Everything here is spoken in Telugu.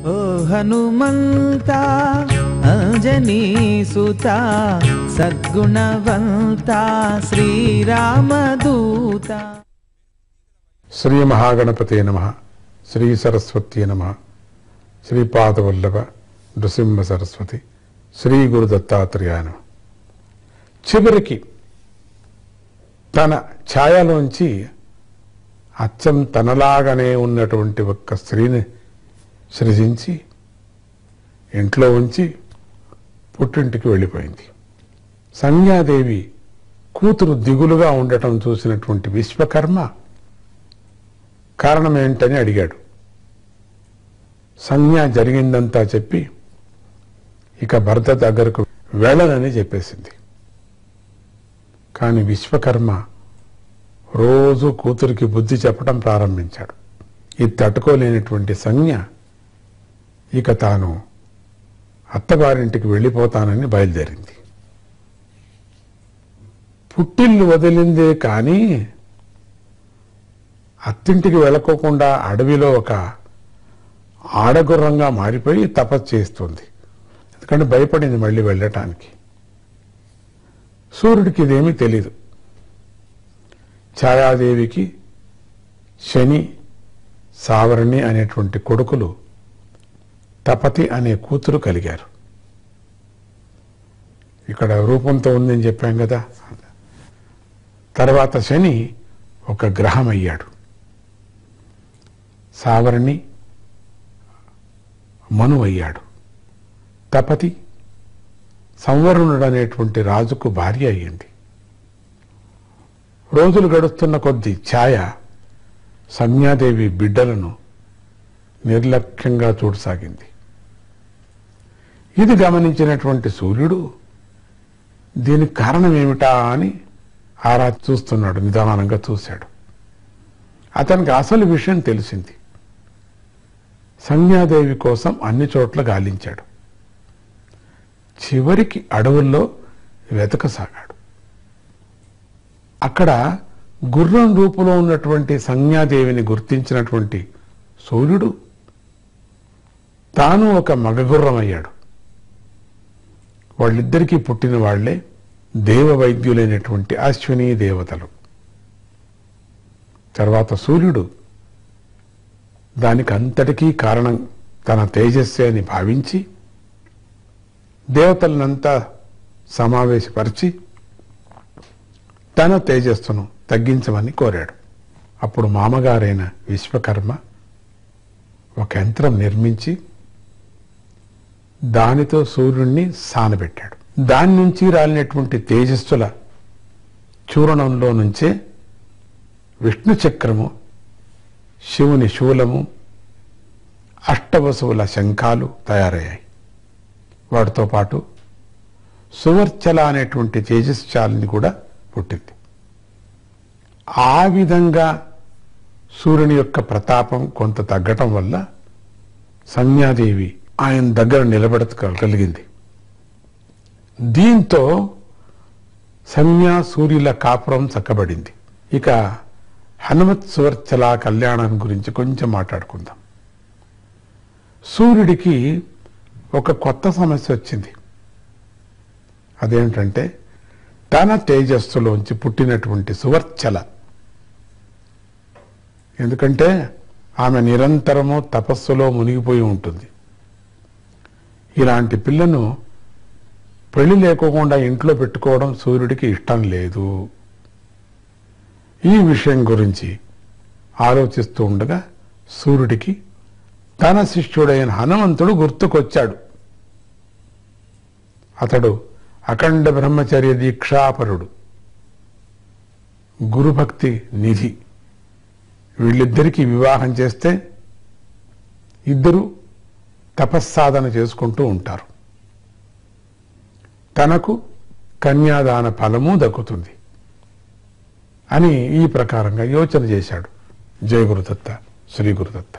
ఓ హనుమంత అంజనీ సుత సద్గుణవంత శ్రీరామదూత. శ్రీ మహాగణపతే నమః. శ్రీ సరస్వతీ నమః. శ్రీపాదవల్లభ నృసింహ సరస్వతి శ్రీ గురు దత్తాత్రేయాయ నమః. చివరికి తన ఛాయలోంచి అచ్చం తనలాగానే ఉన్నటువంటి ఒక్క స్త్రీని సృజించి ఇంట్లో ఉంచి పుట్టింటికి వెళ్ళిపోయింది. సంజ్ఞాదేవి కూతురు దిగులుగా ఉండటం చూసినటువంటి విశ్వకర్మ కారణం ఏంటని అడిగాడు. సంజ్ఞ జరిగిందంతా చెప్పి ఇక భర్త దగ్గరకు వెళ్ళనని చెప్పేసింది. కానీ విశ్వకర్మ రోజు కూతురికి బుద్ధి చెప్పడం ప్రారంభించాడు. ఇది తట్టుకోలేనటువంటి సంజ్ఞ ఇక తాను అత్తగారింటికి వెళ్ళిపోతానని బయలుదేరింది. పుట్టిల్లు వదిలిందే కానీ అత్తింటికి వెళ్ళకోకుండా అడవిలో ఒక ఆడగుర్రంగా మారిపోయి తపస్సు చేస్తుంది. ఎందుకంటే భయపడింది మళ్ళీ వెళ్ళటానికి. సూర్యుడికి ఇదేమీ తెలీదు. ఛాయాదేవికి శని, సావరణి అనేటువంటి కొడుకులు, తపతి అనే కూతురు కలిగారు. ఇక్కడ రూపంతో ఉందని చెప్పాం కదా. తర్వాత శని ఒక గ్రహం అయ్యాడు. సావరణి మను అయ్యాడు. తపతి సంవరుణుడు అనేటువంటి రాజుకు భార్య అయ్యింది. రోజులు గడుస్తున్న కొద్దీ ఛాయ సంజ్ఞాదేవి బిడ్డలను నిర్లక్ష్యంగా చూడసాగింది. ఇది గమనించినటువంటి సూర్యుడు దీనికి కారణం ఏమిటా అని ఆరా చూస్తున్నాడు. నిదానంగా చూశాడు. అతనికి అసలు విషయం తెలిసింది. సంజ్ఞాదేవి కోసం అన్ని చోట్ల గాలించాడు. చివరికి అడవుల్లో వెతకసాగాడు. అక్కడ గుర్రం రూపంలో ఉన్నటువంటి సంజ్ఞాదేవిని గుర్తించినటువంటి సూర్యుడు తాను ఒక మగగుర్రం అయ్యాడు. వాళ్ళిద్దరికీ పుట్టిన వాళ్లే దేవ వైద్యులైనటువంటి అశ్విని దేవతలు. తర్వాత సూర్యుడు దానికి అంతటికీ కారణం తన తేజస్సే అని భావించి దేవతలనంతా సమావేశపరిచి తన తేజస్సును తగ్గించమని కోరాడు. అప్పుడు మామగారైన విశ్వకర్మ ఒక యంత్రం నిర్మించి దానితో సూర్యుడిని సానబెట్టాడు. దాని నుంచి రాలినటువంటి తేజస్సుల చూర్ణంలో నుంచే విష్ణు చక్రము, శివుని శూలము, అష్టవసువుల శంఖాలు తయారయ్యాయి. వాటితో పాటు సువర్చల అనేటువంటి తేజస్శాలిని కూడా పుట్టింది. ఆ విధంగా సూర్యుని యొక్క ప్రతాపం కొంత తగ్గటం వల్ల సంజ్ఞాదేవి ఆయన దగ్గర నిలబడగలిగింది. దీంతో సంజ్ఞా సూర్యుల కాపురం చక్కబడింది. ఇక హనుమత్ సువర్చల కళ్యాణం గురించి కొంచెం మాట్లాడుకుందాం. సూర్యుడికి ఒక కొత్త సమస్య వచ్చింది. అదేంటంటే తన తేజస్సులోంచి పుట్టినటువంటి సువర్చల, ఎందుకంటే ఆమె నిరంతరము తపస్సులో మునిగిపోయి ఉంటుంది. ఇలాంటి పిల్లను పెళ్లి లేకోకుండా ఇంట్లో పెట్టుకోవడం సూర్యుడికి ఇష్టం లేదు. ఈ విషయం గురించి ఆలోచిస్తూ ఉండగా సూర్యుడికి తన శిష్యుడైన హనుమంతుడు గుర్తుకొచ్చాడు. అతడు అఖండ బ్రహ్మచర్య దీక్షాపరుడు, గురుభక్తి నిధి. వీళ్ళిద్దరికీ వివాహం చేస్తే ఇద్దరు తపస్సాధన చేసుకుంటూ ఉంటారు. తనకు కన్యాదాన ఫలము దక్కుతుంది అని ఈ ప్రకారంగా యోచన చేశాడు. జయ గురుదత్త, శ్రీ గురుదత్త.